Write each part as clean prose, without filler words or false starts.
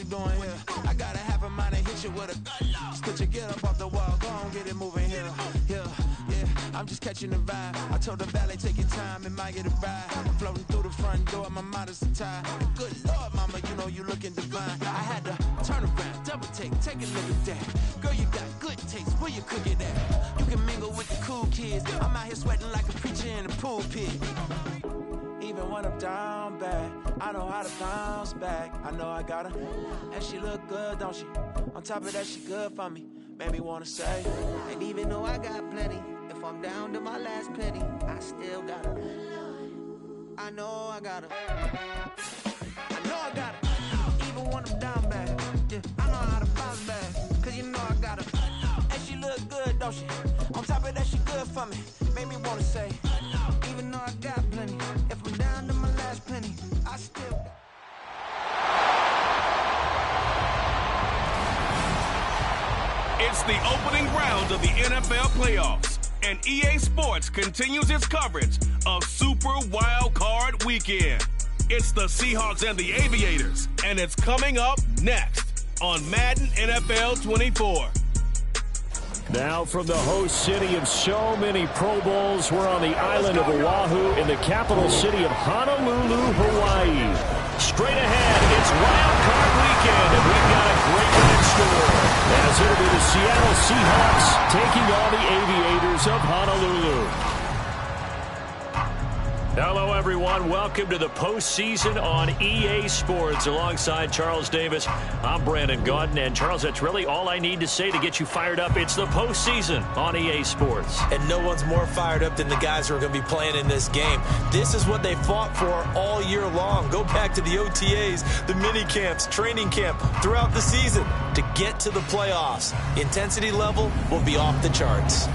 doing here? I got a half a mind to hit you with a just put your get up off the wall, go on, get it moving here. Yeah, I'm just catching the vibe. I told the valet, take your time, it might get a ride. Floating through the front door, my mind is tied. Good Lord, mama, you know you looking divine. I had to turn around, double take a look at that. Girl, you got good taste, where you cook it at? You can mingle with the cool kids. I'm out here sweating like a preacher in a pool pit. Even when I'm down bad, I know how to bounce back. I know I got her, and she look good, don't she? On top of that, she good for me. Made me wanna say, and even though I got plenty, if I'm down to my last penny, I still got her. I know I got her. I know I got her. Even when I'm down bad, yeah, I know how to bounce back. Cause you know I got her, and she look good, don't she? On top of that, she good for me. Made me wanna say, even though I got plenty, if I'm down to my last penny, I still got. It's the opening round of the NFL playoffs, and EA Sports continues its coverage of Super Wildcard Weekend. It's the Seahawks and the Aviators, and it's coming up next on Madden NFL 24. Now from the host city of so many Pro Bowls, we're on the island of Oahu in the capital city of Honolulu, Hawaii. Straight ahead, it's Wildcard Weekend, and we've got a great one in store. As it'll be the Seattle Seahawks taking on the Aviators of Honolulu. Hello, everyone. Welcome to the postseason on EA Sports. Alongside Charles Davis, I'm Brandon Gaudin. And, Charles, that's really all I need to say to get you fired up. It's the postseason on EA Sports. And no one's more fired up than the guys who are going to be playing in this game. This is what they fought for all year long. Go back to the OTAs, the mini camps, training camp throughout the season to get to the playoffs. The intensity level will be off the charts.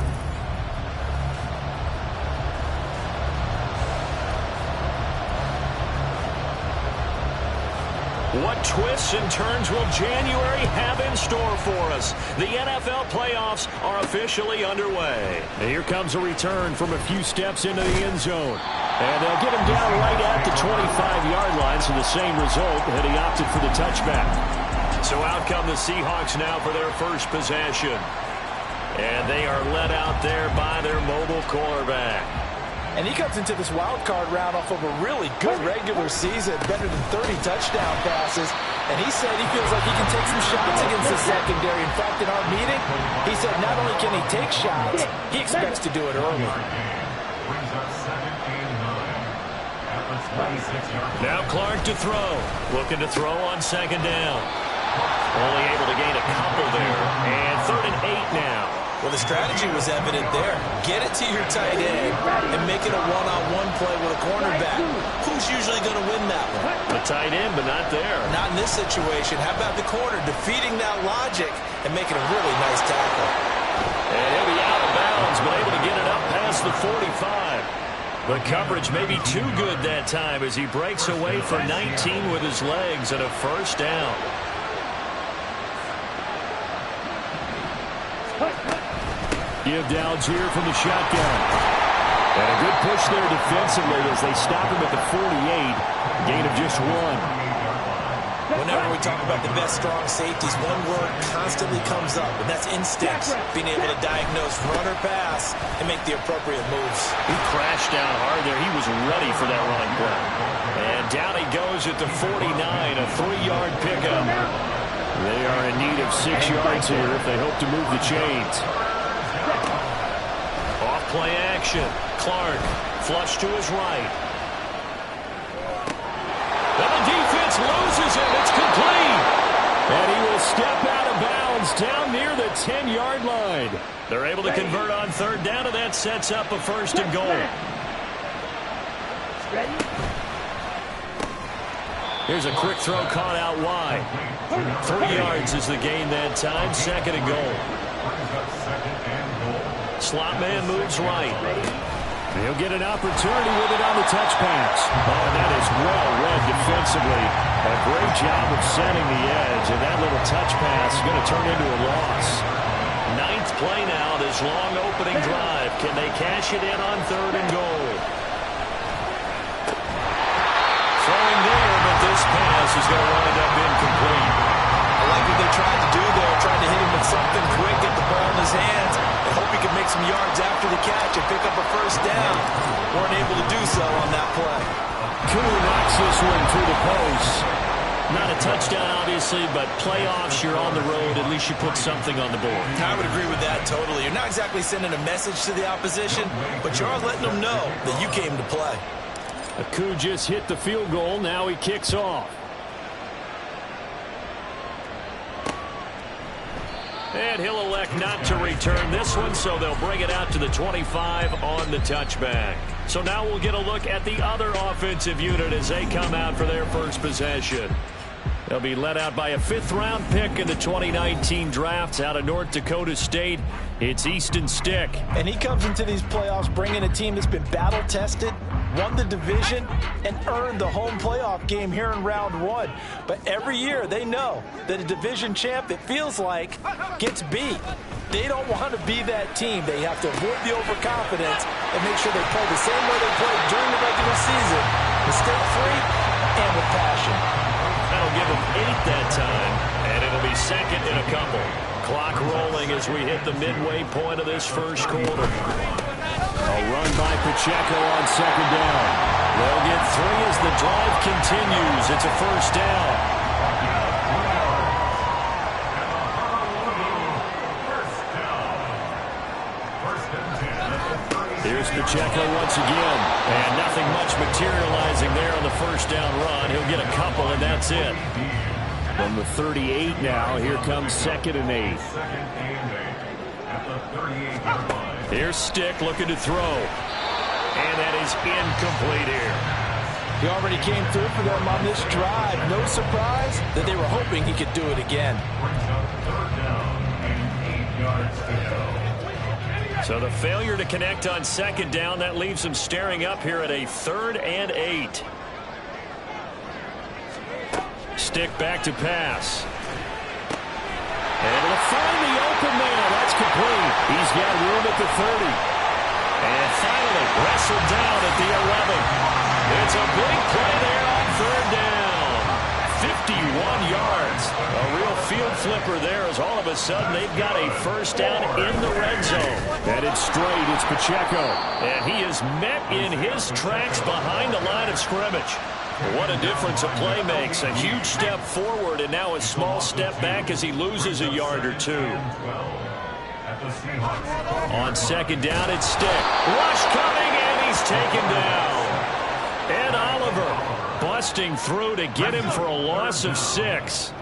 What twists and turns will January have in store for us? The NFL playoffs are officially underway. And here comes a return from a few steps into the end zone. And they'll get him down right at the 25-yard line, so the same result, and he opted for the touchback. So out come the Seahawks now for their first possession. And they are led out there by their mobile quarterback. And he comes into this wild card round off of a really good regular season, better than 30 touchdown passes. And he said he feels like he can take some shots against the secondary. In fact, in our meeting, he said not only can he take shots, he expects to do it early. Now Clark to throw. Looking to throw on second down. Only able to gain a couple there. And 3rd and 8 now. Well, the strategy was evident there. Get it to your tight end and make it a one-on-one play with a cornerback. Who's usually going to win that one? The tight end, but not there. Not in this situation. How about the corner defeating that logic and making a really nice tackle? And he'll be out of bounds, but able to get it up past the 45. The coverage may be too good that time as he breaks away for 19 with his legs and a first down. Give downs here from the shotgun. And a good push there defensively as they stop him at the 48. Gain of just 1. Whenever we talk about the best strong safeties, one word constantly comes up, and that's instincts. Being able to diagnose run or pass and make the appropriate moves. He crashed down hard there. He was ready for that running play. And down he goes at the 49, a 3-yard pickup. They are in need of 6 yards here if they hope to move the chains. Off play action. Clark, flush to his right. And the defense loses it. It's complete. And he will step out of bounds down near the 10-yard line. They're able to convert on 3rd down, and that sets up a 1st and goal. Here's a quick throw caught out wide. 3 yards is the gain that time. 2nd and goal. Slot man moves right. He'll get an opportunity with it on the touch pass. Oh, and that is well read defensively. A great job of setting the edge, and that little touch pass is going to turn into a loss. 9th play now, this long opening drive. Can they cash it in on 3rd and goal? Throwing there, but this pass is going to wind up incomplete. something quick, get the ball in his hands, and hope he can make some yards after the catch and pick up a first down. Weren't able to do so on that play. Koo knocks this one through the post. Not a touchdown, obviously, but playoffs, you're on the road. At least you put something on the board. I would agree with that totally. You're not exactly sending a message to the opposition, but you are letting them know that you came to play. Koo just hit the field goal. Now he kicks off. And he'll elect not to return this one, so they'll bring it out to the 25 on the touchback. So now we'll get a look at the other offensive unit as they come out for their first possession. They'll be led out by a 5th-round pick in the 2019 draft out of North Dakota State. It's Easton Stick. And he comes into these playoffs bringing a team that's been battle-tested, won the division, and earned the home playoff game here in round 1. But every year they know that a division champ, it feels like, gets beat. They don't want to be that team. They have to avoid the overconfidence and make sure they play the same way they played during the regular season, mistake-free and with passion. That'll give them 8 that time, and it'll be second and a couple. Clock rolling as we hit the midway point of this first quarter. A run by Pacheco on second down. They'll get 3 as the drive continues. It's a first down. Here's Pacheco once again. And nothing much materializing there on the first down run. He'll get a couple, and that's it. From the 38 now, here comes 2nd and 8. Here's Stick looking to throw. And that is incomplete here. He already came through for them on this drive. No surprise that they were hoping he could do it again. So the failure to connect on second down, that leaves them staring up here at a 3rd and 8. Stick back to pass. And to find the open man. That's complete. He's got room at the 30. And finally wrestled down at the 11. It's a big play there on 3rd down. 51 yards. A real field flipper there as all of a sudden they've got a first down in the red zone. Headed straight, it's Pacheco. And he is met in his tracks behind the line of scrimmage. What a difference a play makes. A huge step forward and now a small step back as he loses a yard or 2. On second down, it's Stick. Rush coming, and he's taken down. Ed Oliver busting through to get him for a loss of 6.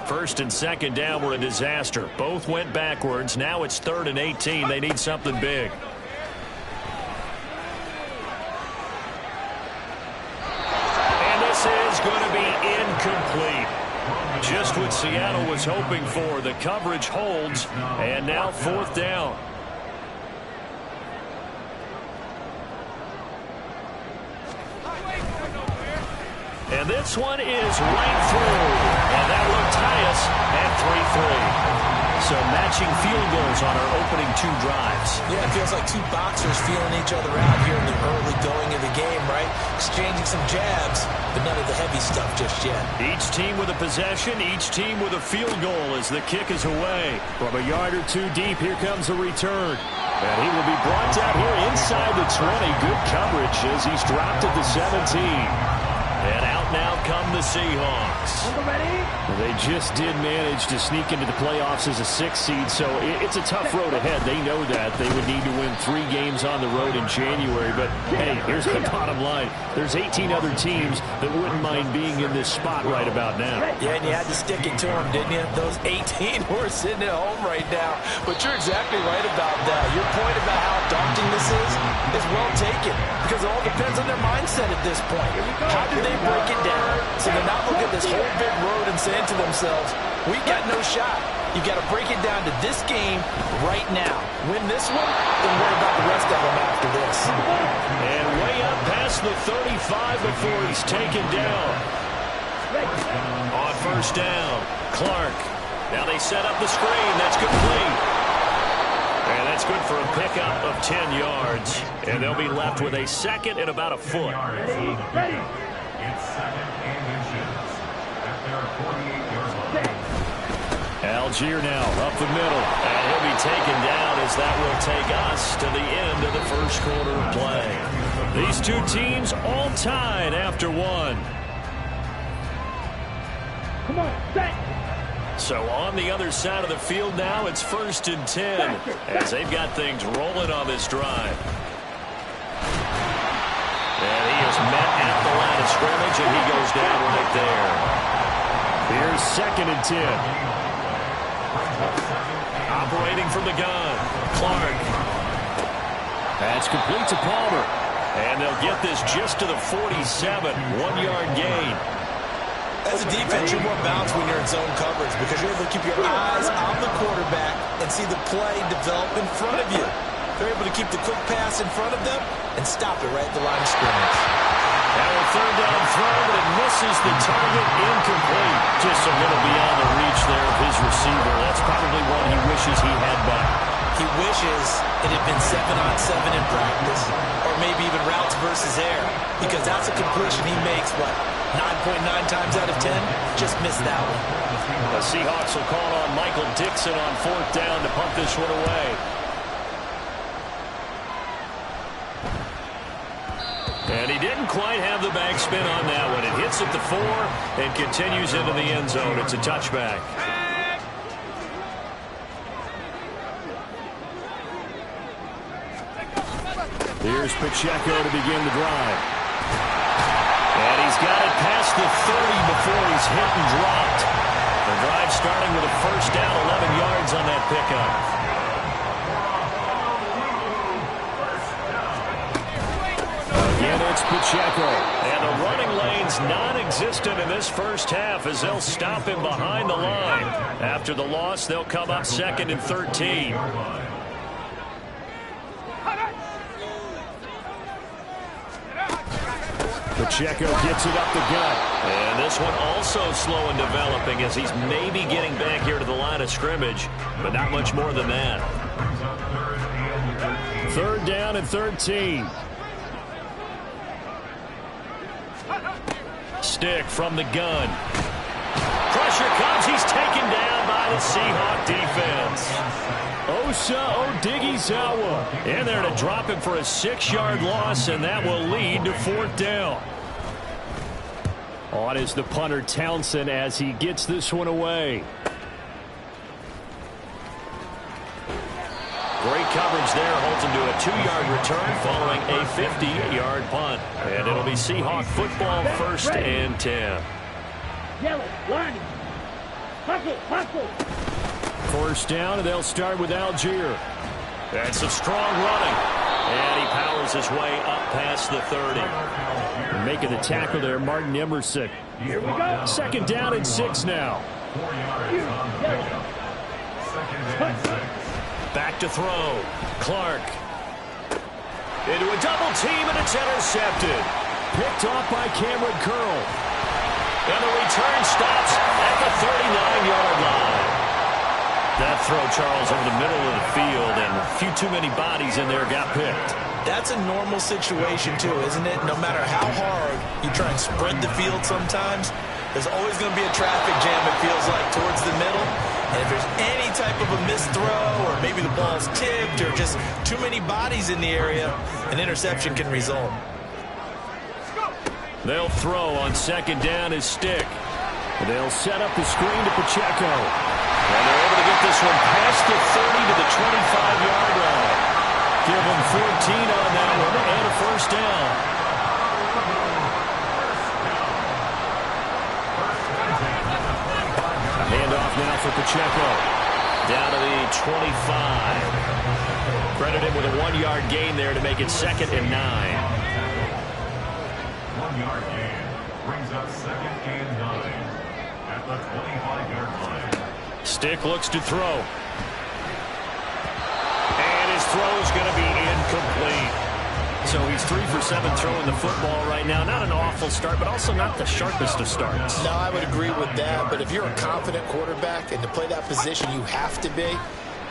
First and second down were a disaster. Both went backwards. Now it's 3rd and 18. They need something big. Is going to be incomplete. Just what Seattle was hoping for. The coverage holds, and now 4th down. And this one is right through. And that will tie us at 3-3. So matching field goals on our opening 2 drives. Yeah, it feels like 2 boxers feeling each other out here in the early going of the game, right? Exchanging some jabs, but none of the heavy stuff just yet. Each team with a possession, each team with a field goal as the kick is away. From a yard or 2 deep, here comes a return. And he will be brought down here inside the 20. Good coverage as he's dropped at the 17. And out now come the Seahawks. They just did manage to sneak into the playoffs as a 6th seed, so it's a tough road ahead. They know that. They would need to win 3 games on the road in January. But, hey, here's the bottom line. There's 18 other teams that wouldn't mind being in this spot right about now. Yeah, and you had to stick it to them, didn't you? Those 18 who are sitting at home right now. But you're exactly right about that. Your point about how daunting this is well taken because it all depends on their mindset at this point. How do they break it down so they're not looking at this whole big road and saying to themselves, we got no shot. You got to break it down to this game right now. Win this one, then worry about the rest of them after this. And way up past the 35 before he's taken down. On first down, Clark. Now they set up the screen. That's complete. And that's good for a pickup of 10 yards. And they'll be left with a 2nd and about a foot. Algier now up the middle. And he'll be taken down as that will take us to the end of the first quarter of play. These two teams all tied after one. Come on, set. So on the other side of the field now, it's 1st and 10 as they've got things rolling on this drive. And he is met at the line of scrimmage, and he goes down right there. Here's 2nd and 10. Operating from the gun, Clark. That's complete to Palmer. And they'll get this just to the 47, 1-yard gain. As a defense, you're more balanced when you're in zone coverage because you're able to keep your eyes on the quarterback and see the play develop in front of you. They're able to keep the quick pass in front of them and stop it right at the line of scrimmage. Now a 3rd down throw, but it misses the target, incomplete. Just a little beyond the reach there of his receiver. That's probably one he wishes he had back. He wishes it had been 7-on-7 in practice, or maybe even routes versus air, because that's a completion he makes, 9.9 times out of 10? Just missed that one. The Seahawks will call on Michael Dixon on 4th down to punt this one away. And he didn't quite have the backspin on that one. It hits at the 4 and continues into the end zone. It's a touchback. Here's Pacheco to begin the drive. And he's got it past the 30 before he's hit and dropped. The drive starting with a 1st down, 11 yards on that pickup. Again, it's Pacheco. And the running lane's non-existent in this first half as they'll stop him behind the line. After the loss, they'll come up 2nd and 13. Pacheco gets it up the gut. And this one also slow in developing as he's maybe getting back here to the line of scrimmage, but not much more than that. 3rd down and 13. Stick from the gun. Pressure comes. He's taken down by the Seahawk defense. Osa Odighizuwa in there to drop him for a 6-yard loss, and that will lead to 4th down. On is the punter Townsend as he gets this one away. Great coverage there, holds him to a 2-yard return following a 50-yard punt. And it'll be Seahawk football 1st and 10. Yellow, line. Hustle, hustle. 1st down, and they'll start with Algier. That's some strong running. And he powers his way up past the 30. Making the tackle there, Martin Emerson. Here we go. 2nd down and 6 now. Back to throw. Clark. Into a double team, and it's intercepted. Picked off by Cameron Curl. And the return stops at the 39-yard line. That throw, Charles, over the middle of the field, and a few too many bodies in there got picked. That's a normal situation, too, isn't it? No matter how hard you try and spread the field sometimes, there's always going to be a traffic jam, it feels like, towards the middle. And if there's any type of a missed throw, or maybe the ball's tipped, or just too many bodies in the area, an interception can result. They'll throw on 2nd down as Stick. They'll set up the screen to Pacheco. And they're able to get this one past the 30 to the 25-yard line. Give them 14 on that one and a 1st down. A handoff now for Pacheco. Down to the 25. Credit him with a 1-yard gain there to make it 2nd and 9. 1-yard gain brings up 2nd and 9 at the 25-yard line. Stick looks to throw. And his throw is going to be incomplete. So he's 3 for 7 throwing the football right now. Not an awful start, but also not the sharpest of starts. No, I would agree with that. But if you're a confident quarterback and to play that position you have to be,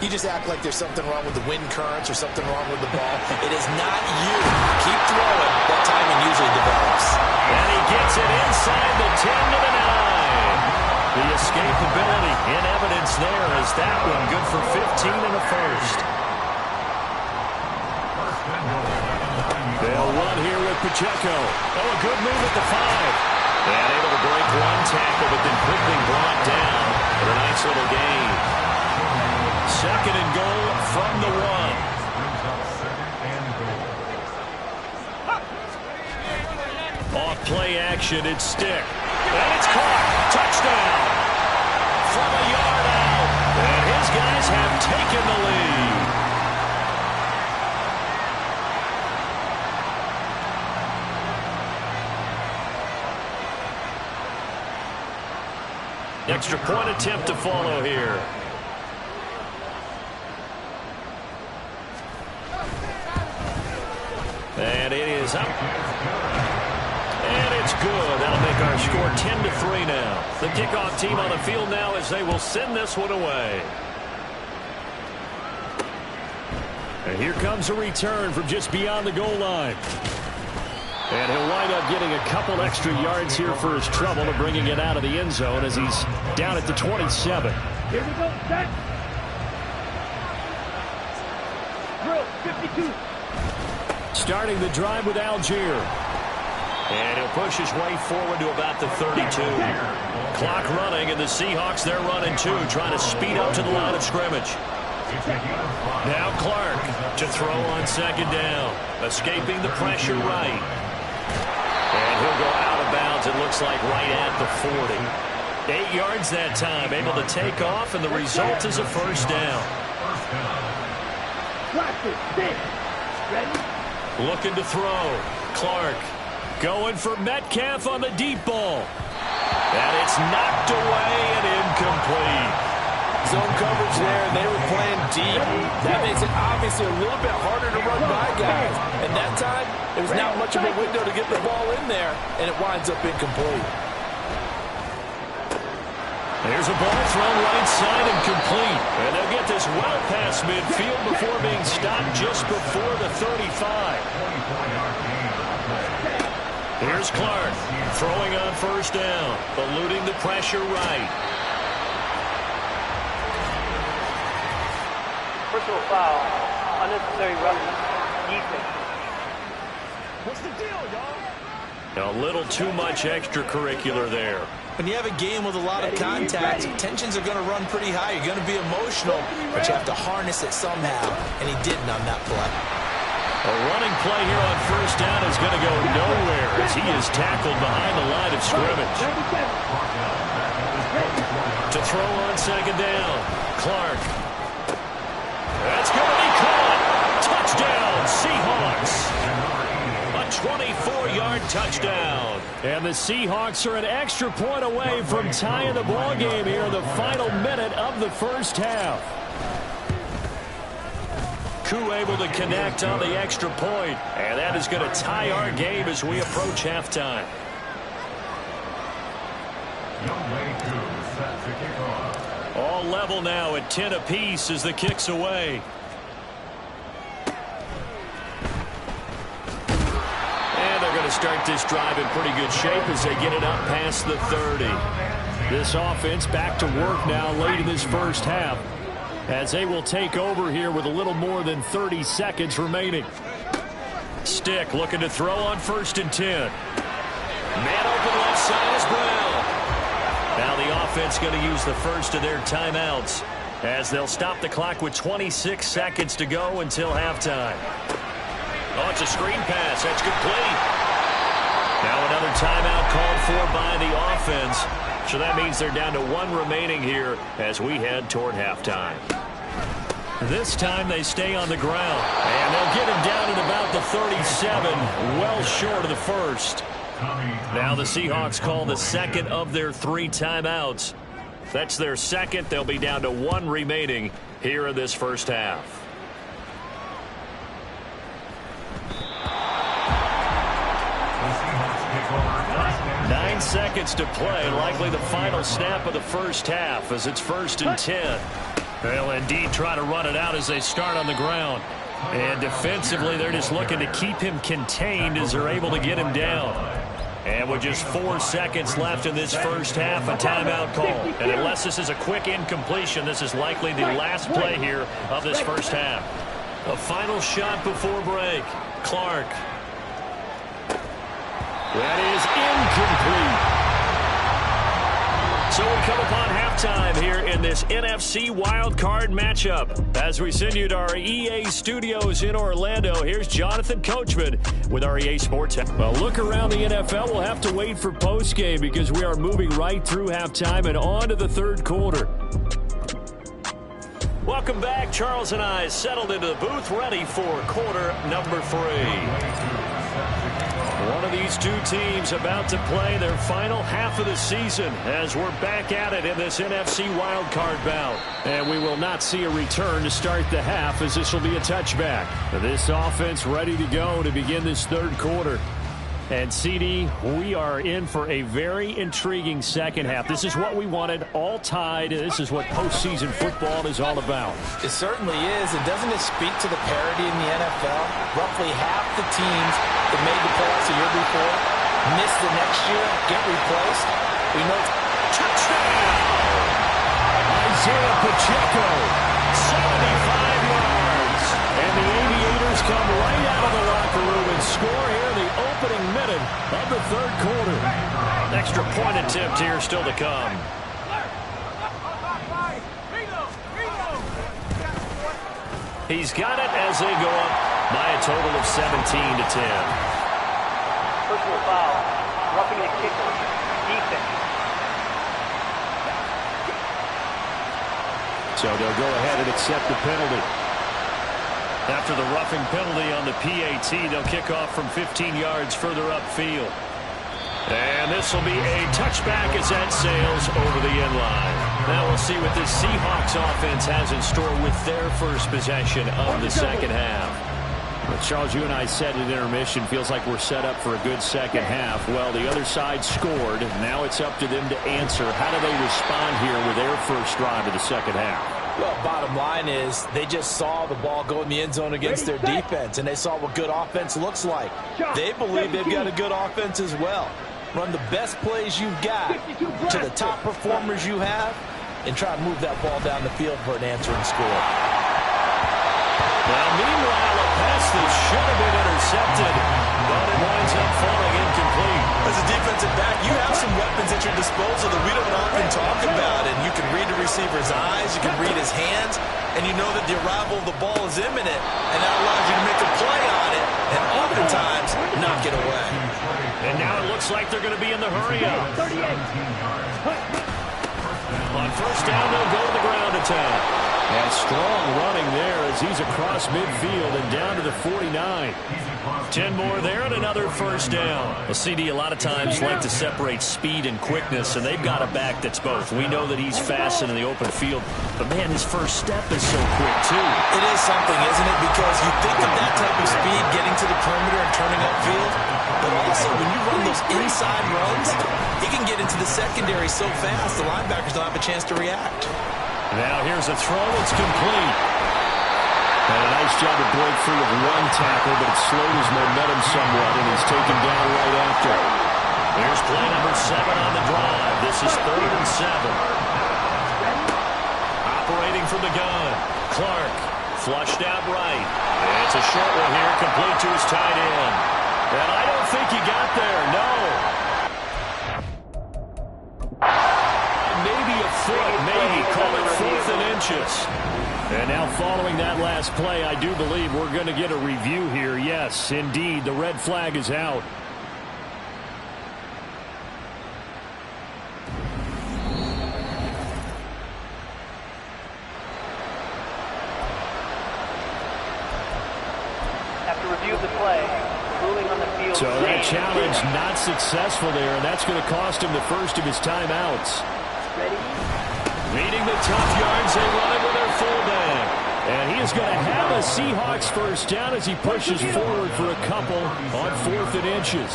you just act like there's something wrong with the wind currents or something wrong with the ball. It is not you. Keep throwing. That timing usually develops. And he gets it inside the 10 to the 9. The escapability in evidence there as that one good for 15 in the first. They'll run here with Pacheco. Oh, a good move at the 5. And able to break one tackle, but then quickly brought down for a nice little gain. Second and goal from the 1. Off play action, it's Stick. And it's caught. Touchdown. From a yard out. And his guys have taken the lead. Extra point attempt to follow here. And it is up. And it's good. That'll make our score 10-3 now. The kickoff team on the field now as they will send this one away. And here comes a return from just beyond the goal line. And he'll wind up getting a couple extra yards here for his trouble to bringing it out of the end zone as he's down at the 27. Here we go, set. Drill, 52. Starting the drive with Algier. And he'll push his way forward to about the 32. Clock running, and the Seahawks, they're running too, trying to speed up to the line of scrimmage. Now Clark to throw on second down. Escaping the pressure right. And he'll go out of bounds, it looks like right at the 40. 8 yards that time, able to take off, and the result is a first down. Looking to throw. Clark going for Metcalf on the deep ball. And it's knocked away and incomplete. Zone coverage there, and they were playing deep. That makes it obviously a little bit harder to run by guys. And that time, there was not much of a window to get the ball in there, and it winds up incomplete. There's a ball thrown right side and complete. And they'll get this well past midfield before being stopped just before the 35. Here's Clark throwing on first down, eluding the pressure right. Personal foul, unnecessary roughness, defense. What's the deal, y'all? A little too much extracurricular there. When you have a game with a lot of contact, tensions are going to run pretty high. You're going to be emotional, but you have to harness it somehow, and he didn't on that play. A running play here on first down is going to go nowhere as he is tackled behind the line of scrimmage. To throw on second down, Clark. That's going to be caught. Touchdown, Seahawks. A 24-yard touchdown. And the Seahawks are an extra point away from tying the ball game here in the final minute of the first half. Koo able to connect on the extra point, and that is going to tie our game as we approach halftime. All level now at 10 apiece as the kick's away. And they're going to start this drive in pretty good shape as they get it up past the 30. This offense back to work now late in this first half, as they will take over here with a little more than 30 seconds remaining. Stick looking to throw on first and 10. Man open left side is Brown. Now the offense going to use the first of their timeouts as they'll stop the clock with 26 seconds to go until halftime. Oh, it's a screen pass. That's complete. Now another timeout called for by the offense. So that means they're down to 1 remaining here as we head toward halftime. This time they stay on the ground, and they'll get him down at about the 37, well short of the first. Now the Seahawks call the second of their 3 timeouts. That's their second. They'll be down to 1 remaining here in this first half. Nine seconds to play, likely the final snap of the first half as it's 1st and 10. They'll indeed try to run it out as they start on the ground. And defensively, they're just looking to keep him contained as they're able to get him down. And with just 4 seconds left in this first half, a timeout call. And unless this is a quick incompletion, this is likely the last play here of this first half. A final shot before break. Clark. That is incomplete. So we come upon halftime here in this NFC Wildcard matchup. As we send you to our EA studios in Orlando, here's Jonathan Coachman with our EA Sports. Well, look around the NFL. We'll have to wait for postgame because we are moving right through halftime and on to the third quarter. Welcome back. Charles and I settled into the booth, ready for quarter number 3. One of these two teams about to play their final half of the season as we're back at it in this NFC wildcard bout. And we will not see a return to start the half as this will be a touchback. This offense ready to go to begin this third quarter. And, CD, we are in for a very intriguing second half. This is what we wanted, all tied. This is what postseason football is all about. It certainly is. And doesn't it speak to the parity in the NFL? Roughly half the teams that made the playoffs the year before miss the next year, get replaced. We know touchdown! Isaiah Pacheco, 75 yards. And the Aviators come right out of the locker room and score here in the opening minute of the third quarter. Extra point attempt here still to come. He's got it as they go up by a total of 17-10. Personal foul, roughing the kicker, defense. So they'll go ahead and accept the penalty. After the roughing penalty on the PAT, they'll kick off from 15 yards further upfield. And this will be a touchback as that sails over the end line. Now we'll see what this Seahawks offense has in store with their first possession of the second half. Well, Charles, you and I said at intermission, feels like we're set up for a good second half. Well, the other side scored. Now it's up to them to answer. How do they respond here with their first drive of the second half? Well, bottom line is they just saw the ball go in the end zone against their defense, and they saw what good offense looks like. They believe they've got a good offense as well. Run the best plays you've got to the top performers you have, and try to move that ball down the field for an answering score. Well, meanwhile, a pass that should have been intercepted, but it winds up falling incomplete. As a defensive back, you have some weapons at your disposal that we don't often talk about, and you can read the receiver's eyes, you can read his hands, and you know that the arrival of the ball is imminent, and that allows you to make a play on it, and oftentimes knock it away. And now it looks like they're going to be in the hurry-up. On first down, they'll go to the ground attack. And strong running there as he's across midfield and down to the 49. 10 more there and another first down. Well, CD a lot of times like to separate speed and quickness, and they've got a back that's both. We know that he's fast in the open field, but, man, his first step is so quick, too. It is something, isn't it? Because you think of that type of speed getting to the perimeter and turning upfield, but also when you run those inside runs, he can get into the secondary so fast the linebackers don't have a chance to react. Now here's a throw. It's complete. And a nice job to break free of one tackle, but it slowed his momentum somewhat, and he's taken down right after. Here's play number 7 on the drive. This is 3rd and 7. Operating from the gun. Clark flushed out right. And it's a short one here, complete to his tight end. And I don't think he got there, no. Maybe a foot, maybe. Call it 4th and inches. And now following that last play, I do believe we're going to get a review here. Yes, indeed, the red flag is out. After review of the play, ruling on the field. So that challenge not successful there, and that's going to cost him the first of his timeouts. Ready? Leading the tough yards, they run it with their fullback. And he is going to have a Seahawks first down as he pushes forward for a couple on 4th and inches.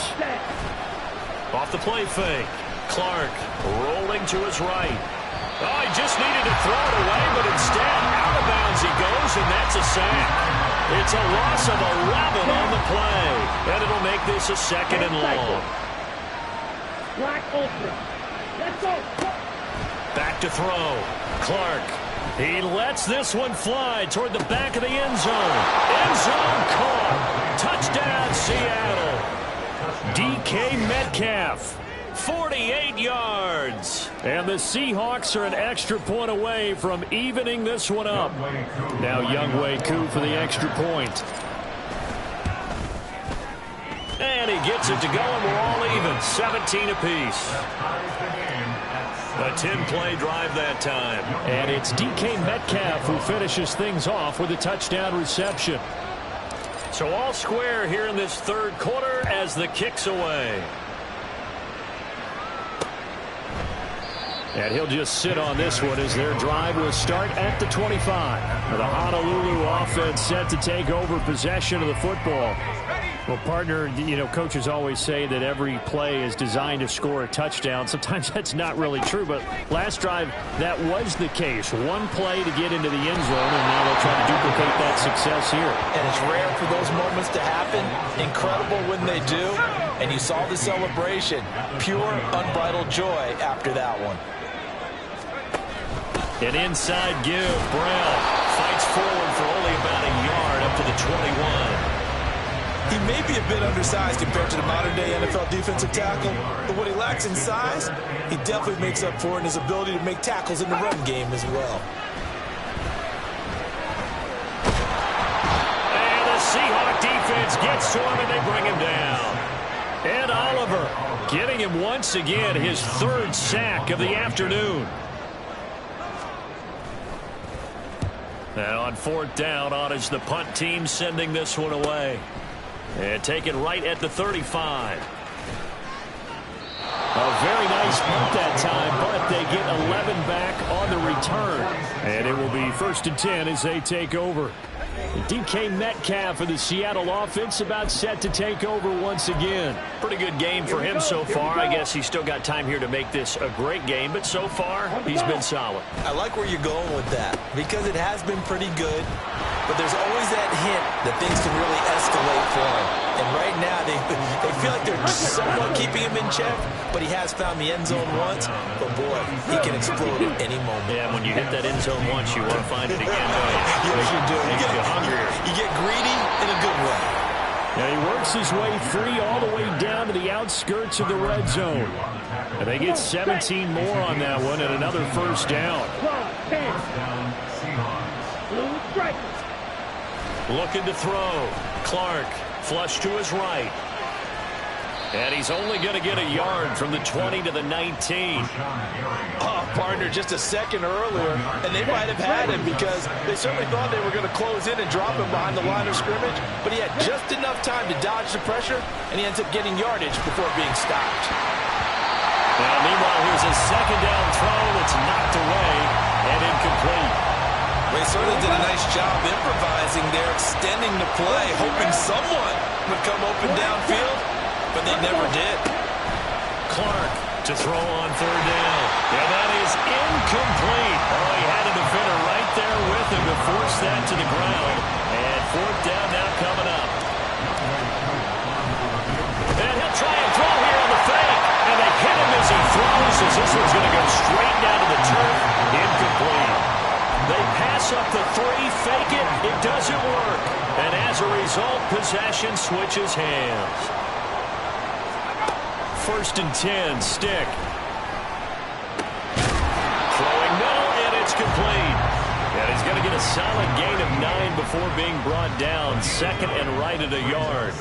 Off the play fake. Clark rolling to his right. Oh, he just needed to throw it away, but instead, out of bounds he goes, and that's a sack. It's a loss of 11 on the play, and it'll make this a 2nd and long. Black Ultra. Let's go. Back to throw. Clark. He lets this one fly toward the back of the end zone. End zone caught. Touchdown, Seattle. DK Metcalf. 48 yards. And the Seahawks are an extra point away from evening this one up. Now Younghoe Koo for the extra point. And he gets it to go, and we're all even. 17 apiece. A 10-play drive that time. And it's DK Metcalf who finishes things off with a touchdown reception. So all square here in this third quarter as the kick's away. And he'll just sit on this one as their drive will start at the 25. The Honolulu offense set to take over possession of the football. Well, partner, you know, coaches always say that every play is designed to score a touchdown. Sometimes that's not really true, but last drive, that was the case. One play to get into the end zone, and now they'll try to duplicate that success here. And it's rare for those moments to happen. Incredible when they do. And you saw the celebration. Pure, unbridled joy after that one. An inside give. Brown fights forward for only about a yard up to the 21. He may be a bit undersized compared to the modern-day NFL defensive tackle, but what he lacks in size, he definitely makes up for in his ability to make tackles in the run game as well. And the Seahawk defense gets to him, and they bring him down. And Oliver getting him once again his third sack of the afternoon. And on fourth down, on is the punt team sending this one away. And taken right at the 35. A very nice punt that time, but they get 11 back on the return. And it will be 1st and 10 as they take over. DK Metcalf of the Seattle offense about set to take over once again. Pretty good game for him so far. I guess he's still got time here to make this a great game, but so far he's been solid. I like where you're going with that because it has been pretty good, but there's always that hint that things can really escalate for him. And right now they feel like they're somewhat keeping him in check, but he has found the end zone once. But boy, he can explode at any moment. Yeah, when you hit that end zone once, you want to find it again. Yes, you do. You get hungrier. You get greedy in a good way. Now he works his way free all the way down to the outskirts of the red zone. And they get 17 more on that one and another first down. Looking to throw. Clark flush to his right. And he's only going to get a yard from the 20 to the 19. Oh, partner, just a second earlier, and they might have had him because they certainly thought they were going to close in and drop him behind the line of scrimmage, but he had just enough time to dodge the pressure, and he ends up getting yardage before being stopped. Now, meanwhile, here's a second down throw that's knocked away and incomplete. They certainly did a nice job improvising there, extending the play, hoping someone would come open downfield, but they never did. Clark to throw on third down. And that is incomplete. Oh, he had a defender right there with him to force that to the ground. And fourth down now coming up. And he'll try and throw here on the fake. And they hit him as he throws, as this one's going to go straight down to the turf. Incomplete. They pass up the three, fake it. It doesn't work. And as a result, possession switches hands. 1st and 10, stick. Throwing middle, and it's complete. And he's going to get a solid gain of 9 before being brought down. Second and right at a yard.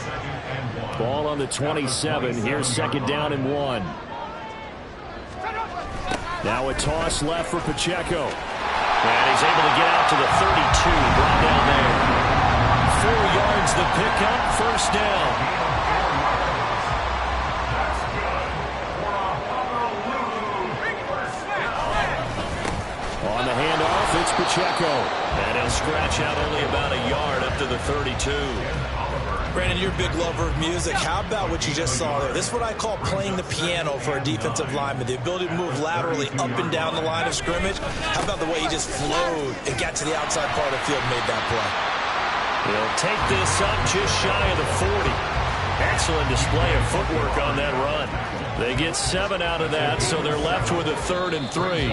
Ball on the 27. Here's second down and 1. Now a toss left for Pacheco. And he's able to get out to the 32. Brought down there. 4 yards the pickup. First down. On the handoff, it's Pacheco. And he'll scratch out only about a yard up to the 32. Brandon, you're a big lover of music. How about what you just saw there? This is what I call playing the piano for a defensive lineman. The ability to move laterally up and down the line of scrimmage. How about the way he just flowed and got to the outside part of the field and made that play? He'll take this up just shy of the 40. Excellent display of footwork on that run. They They get 7 out of that, so they're left with a 3rd and 3.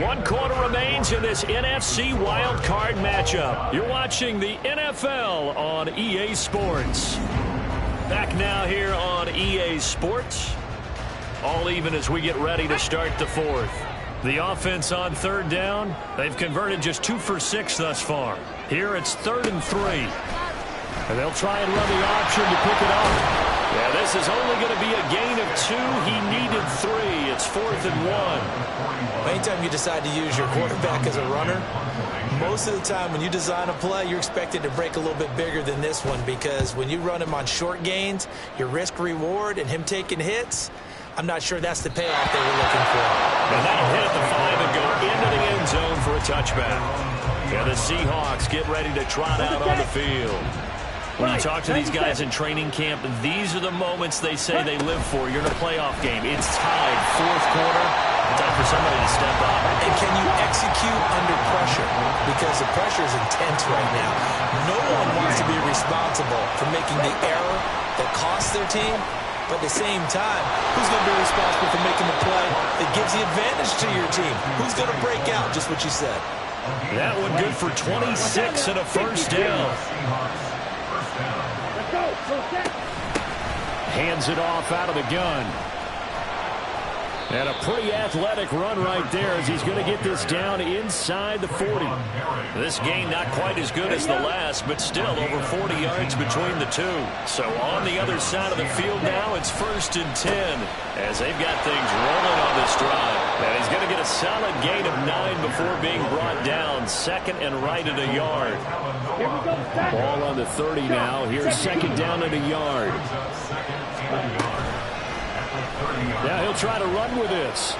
1 quarter remains in this NFC Wildcard matchup. You're watching the NFL on EA Sports. Back now here on EA Sports. All even as we get ready to start the 4th. The offense on 3rd down. They've converted just 2 for 6 thus far. Here it's 3rd and 3. And they'll try and run the option to pick it up. Yeah, this is only going to be a gain of 2. He needed 3. It's 4th and 1. Anytime you decide to use your quarterback as a runner, most of the time when you design a play, you're expected to break a little bit bigger than this one, because when you run him on short gains, your risk-reward and him taking hits, I'm not sure that's the payoff they were looking for. And that'll hit at the 5 and go into the end zone for a touchback. Yeah, the Seahawks get ready to trot out on the field. When you talk to these guys in training camp, these are the moments they say they live for. You're in a playoff game. It's tied, 4th quarter. Time for somebody to step up. And can you execute under pressure? Because the pressure is intense right now. No one wants to be responsible for making the error that costs their team. But at the same time, who's going to be responsible for making the play that gives the advantage to your team? Who's going to break out? Just what you said. That one good for 26 and a 1st down. Hands it off out of the gun. And a pretty athletic run right there as he's going to get this down inside the 40. This game not quite as good as the last, but still over 40 yards between the two. So on the other side of the field now, it's 1st and 10 as they've got things rolling on this drive. And he's going to get a solid gain of 9 before being brought down. 2nd and right at a yard. Ball on the 30 now. Here's 2nd down at a yard. Now he'll try to run with this.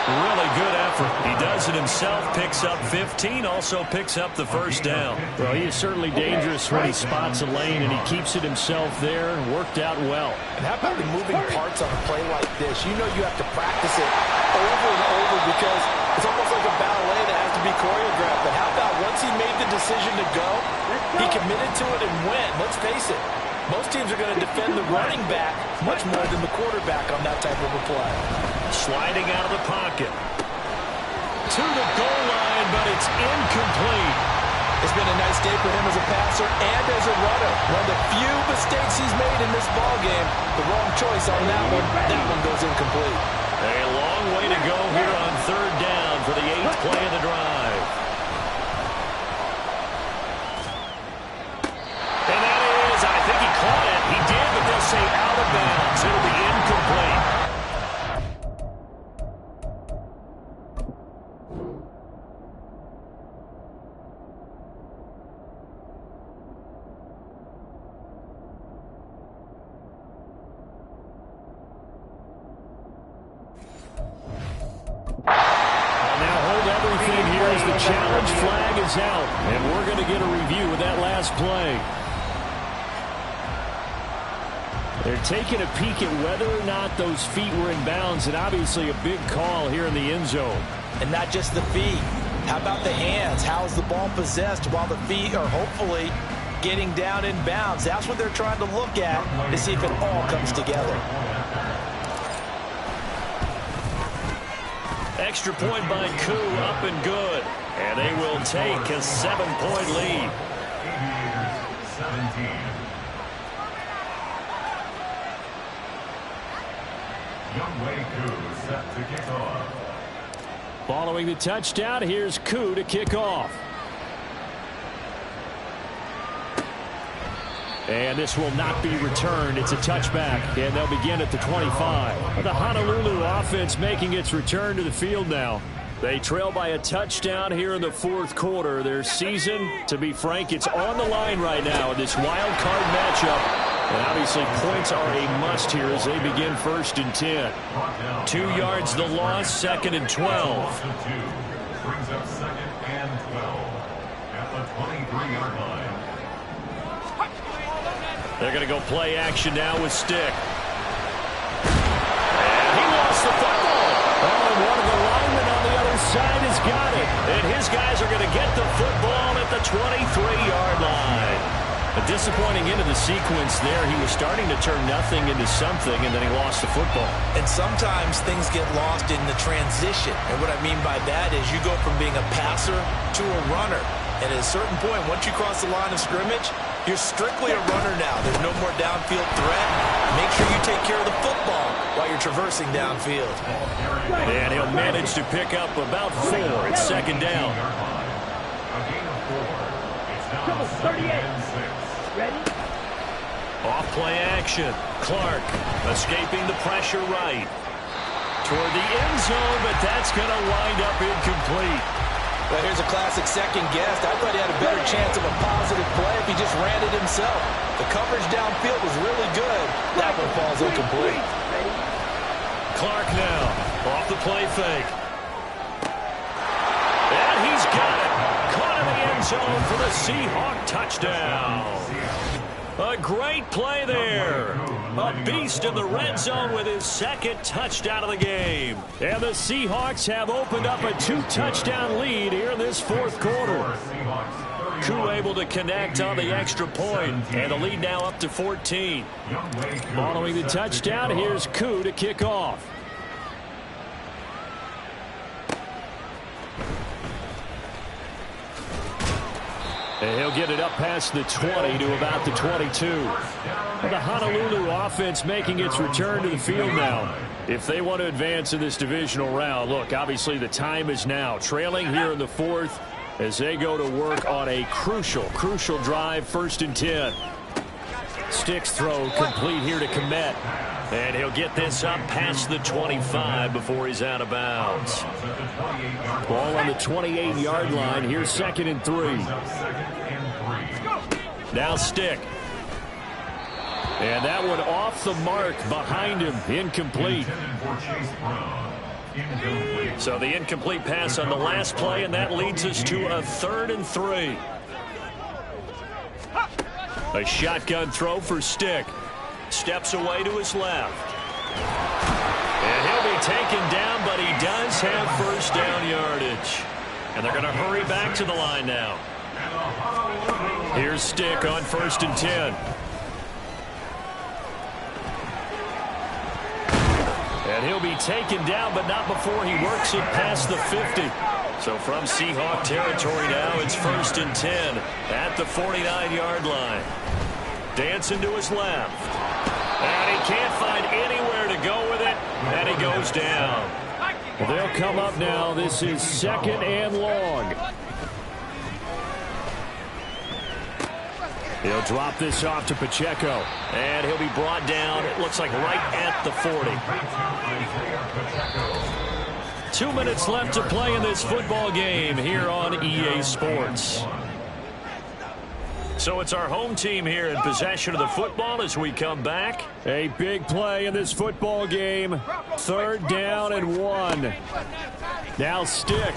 Really good effort. He does it himself, picks up 15, also picks up the 1st down. Well, he is certainly dangerous when he spots a lane, and he keeps it himself there. Worked out well. And how about the moving parts on a play like this? You know you have to practice it over and over because it's almost like a ballet that has to be choreographed. But how about once he made the decision to go, he committed to it and went. Let's face it. Most teams are going to defend the running back much more than the quarterback on that type of a play. Sliding out of the pocket. To the goal line, but it's incomplete. It's been a nice day for him as a passer and as a runner. One of the few mistakes he's made in this ballgame. The wrong choice on that one. That one goes incomplete. A long way to go here on 3rd down for the 8th play of the drive. And that is, I think he caught it. He did, but they'll say out of bounds. It'll be incomplete. Challenge flag is out, and we're going to get a review of that last play. They're taking a peek at whether or not those feet were in bounds, and obviously a big call here in the end zone. And not just the feet. How about the hands? How's the ball possessed while the feet are hopefully getting down in bounds? That's what they're trying to look at to see if it all comes together. Extra point by Koo, up and good. And they will take a 7-point lead. 17. Youngway Koo set to kick off. Following the touchdown, here's Koo to kick off. And this will not be returned. It's a touchback, and they'll begin at the 25. The Honolulu offense making its return to the field now. They trail by a touchdown here in the 4th quarter. Their season, to be frank, it's on the line right now in this wild card matchup. And obviously points are a must here as they begin 1st and 10. 2 yards the loss, 2nd and 12. Brings up 2nd and 12 at the 23-yard line. They're going to go play action now with Stick. And he lost the football. Oh, and one of the linemen on the other side has got it. And his guys are going to get the football at the 23-yard line. A disappointing end of the sequence there. He was starting to turn nothing into something, and then he lost the football. And sometimes things get lost in the transition. And what I mean by that is you go from being a passer to a runner. And at a certain point, once you cross the line of scrimmage, you're strictly a runner now. There's no more downfield threat. Make sure you take care of the football while you're traversing downfield. And he'll manage to pick up about 4. It's second down. A gain of 4. It's now 2nd and 6. Ready? Off play action. Clark escaping the pressure right. Toward the end zone, but that's going to wind up incomplete. Well, here's a classic second guess. I thought he had a better chance of a positive play if he just ran it himself. The coverage downfield was really good. That one falls incomplete. Clark now off the play fake. And he's got it. Caught in the end zone for the Seahawk touchdown. A great play there. A beast in the red zone with his second touchdown of the game. And the Seahawks have opened up a 2-touchdown lead here in this fourth quarter. Koo able to connect on the extra point, and the lead now up to 14. Following the touchdown, here's Koo to kick off. And he'll get it up past the 20 to about the 22. The Honolulu offense making its return to the field now. If they want to advance in this divisional round, look, obviously the time is now. Trailing here in the fourth as they go to work on a crucial drive, 1st and 10. Sticks throw complete here to Kmet. And he'll get this up past the 25 before he's out of bounds. Ball on the 28-yard line. Here's 2nd and 3. Now Stick. And that one off the mark behind him. Incomplete. So the incomplete pass on the last play, and that leads us to a 3rd and 3. A shotgun throw for Stick. Steps away to his left. And he'll be taken down, but he does have 1st down yardage. And they're going to hurry back to the line now. Here's Stick on 1st and 10. And he'll be taken down, but not before he works it past the 50. So from Seahawk territory now, it's 1st and 10 at the 49-yard line. Dancing to his left. And he can't find anywhere to go with it, and he goes down. Well, they'll come up now. This is 2nd and long. He'll drop this off to Pacheco. And he'll be brought down, it looks like right at the 40. 2 minutes left to play in this football game here on EA Sports. So it's our home team here in possession of the football as we come back. A big play in this football game. 3rd down and 1. Now Stick.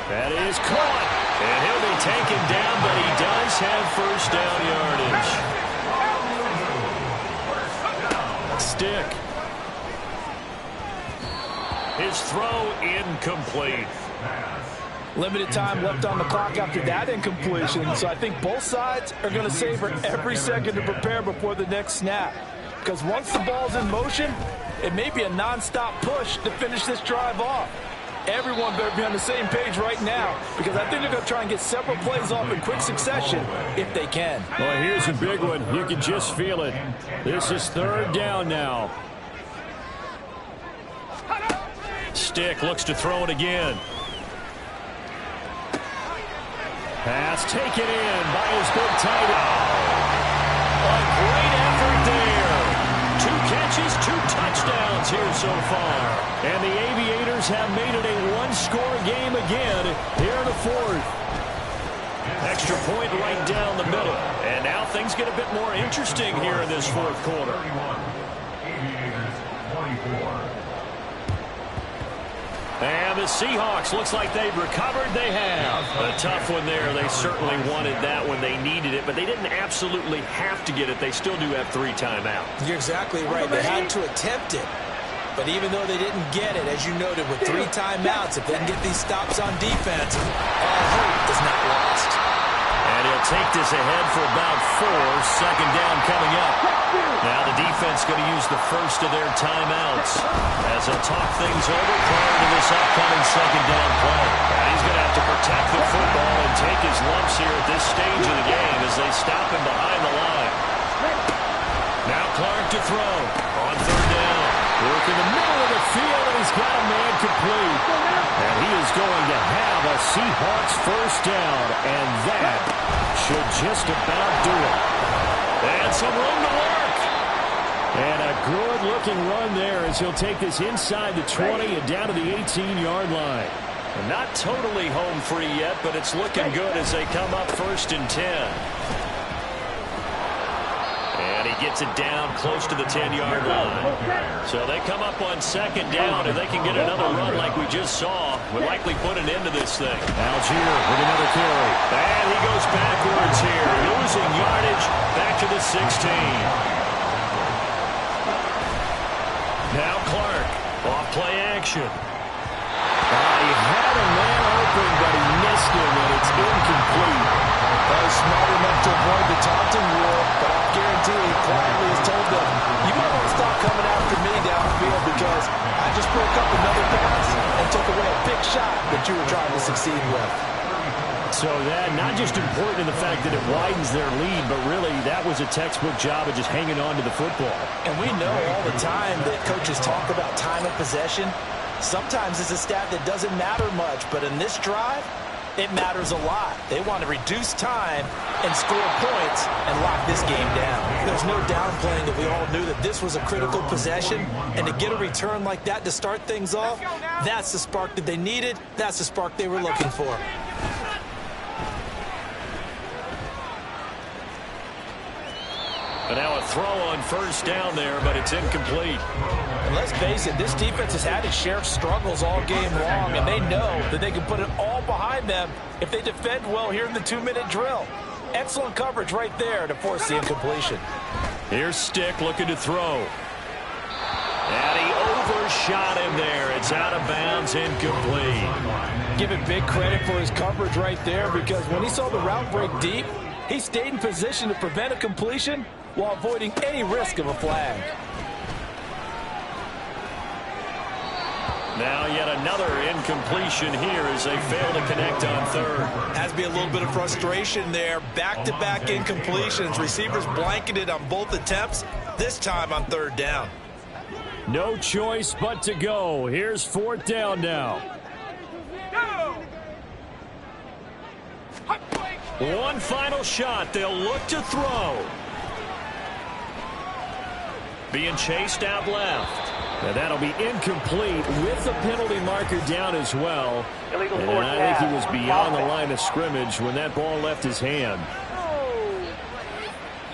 That is caught. And he'll be taken down, but he does have 1st down yardage. Stick. His throw incomplete. Limited time left on the clock after that incompletion. So I think both sides are going to savor every second to prepare before the next snap. Because once the ball's in motion, it may be a nonstop push to finish this drive off. Everyone better be on the same page right now, because I think they're going to try and get several plays off in quick succession if they can. Well, here's a big one. You can just feel it. This is 3rd down now. Stick looks to throw it again. Pass taken in by his big tight end. A great effort there. 2 catches, 2 touchdowns here so far. And the Aviators have made it a 1-score game again here in the fourth. Extra point right down the middle. And now things get a bit more interesting here in this fourth quarter. Aviators 24. And the Seahawks, looks like they've recovered. They have. A tough one there. They certainly wanted that when they needed it, but they didn't absolutely have to get it. They still do have 3 timeouts. You're exactly right. They had to attempt it. But even though they didn't get it, as you noted, with 3 timeouts, if they can get these stops on defense, all hope is not lost. And he'll take this ahead for about 4. Second down coming up. Now the defense going to use the first of their timeouts as they'll talk things over prior to this upcoming second down play. And he's going to have to protect the football and take his lumps here at this stage of the game as they stop him behind the line. Now Clark to throw on third down. Work in the middle of the field, and he's got a man complete. And he is going to have a Seahawks first down, and that should just about do it. And some room to work. And a good-looking run there as he'll take this inside the 20 and down to the 18-yard line. And not totally home free yet, but it's looking good as they come up 1st and 10. And he gets it down close to the 10-yard line. So they come up on second down, and they can get another run like we just saw. Would likely put an end to this thing. Algier with another carry. And he goes backwards here, losing yardage back to the 16. Now Clark, off play action. He had a man open, but he missed him, and it's incomplete. Smart enough to avoid the taunting rule, but I guarantee he quietly has told them, you might want to stop coming after me downfield because I just broke up another pass and took away a big shot that you were trying to succeed with. So that not just important in the fact that it widens their lead, but really that was a textbook job of just hanging on to the football. And we know all the time that coaches talk about time of possession. Sometimes it's a stat that doesn't matter much, but in this drive, it matters a lot. They want to reduce time and score points and lock this game down. There's no downplaying that we all knew that this was a critical possession, and to get a return like that to start things off, that's the spark that they needed. That's the spark they were looking for. But now a throw on first down there, but it's incomplete. And let's face it, this defense has had its share of struggles all game long, and they know that they can put it all behind them if they defend well here in the 2-minute drill. Excellent coverage right there to force the incompletion. Here's Stick looking to throw. And he overshot him there. It's out of bounds, incomplete. Give him big credit for his coverage right there because when he saw the route break deep, he stayed in position to prevent a completion while avoiding any risk of a flag. Now yet another incompletion here as they fail to connect on third. Has to be a little bit of frustration there. Back-to-back incompletions. Receivers blanketed on both attempts, this time on third down. No choice but to go. Here's 4th down now. One final shot. They'll look to throw. Being chased out left. And that'll be incomplete with the penalty marker down as well. And I think he was beyond the line of scrimmage when that ball left his hand.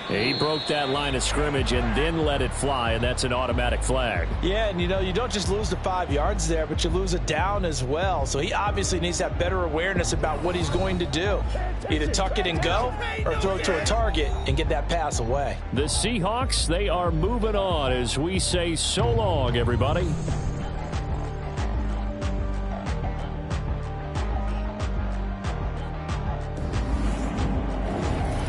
He broke that line of scrimmage and then let it fly, and that's an automatic flag. Yeah, and you know, you don't just lose the 5 yards there, but you lose it down as well. So he obviously needs to have better awareness about what he's going to do. Either tuck it and go or throw it to a target and get that pass away. The Seahawks, they are moving on as we say so long, everybody.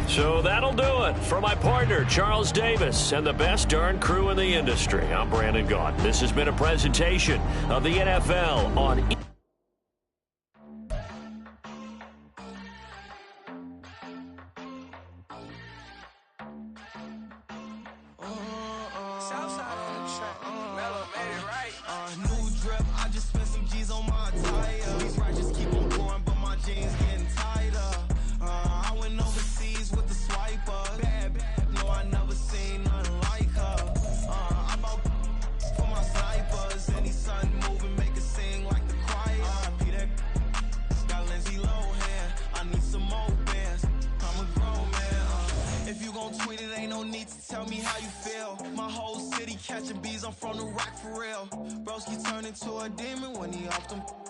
So that'll do it. For my partner, Charles Davis, and the best darn crew in the industry, I'm Brandon Gaudin. This has been a presentation of the NFL on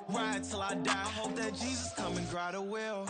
ride till I die. Hope that Jesus come and grab the wheel.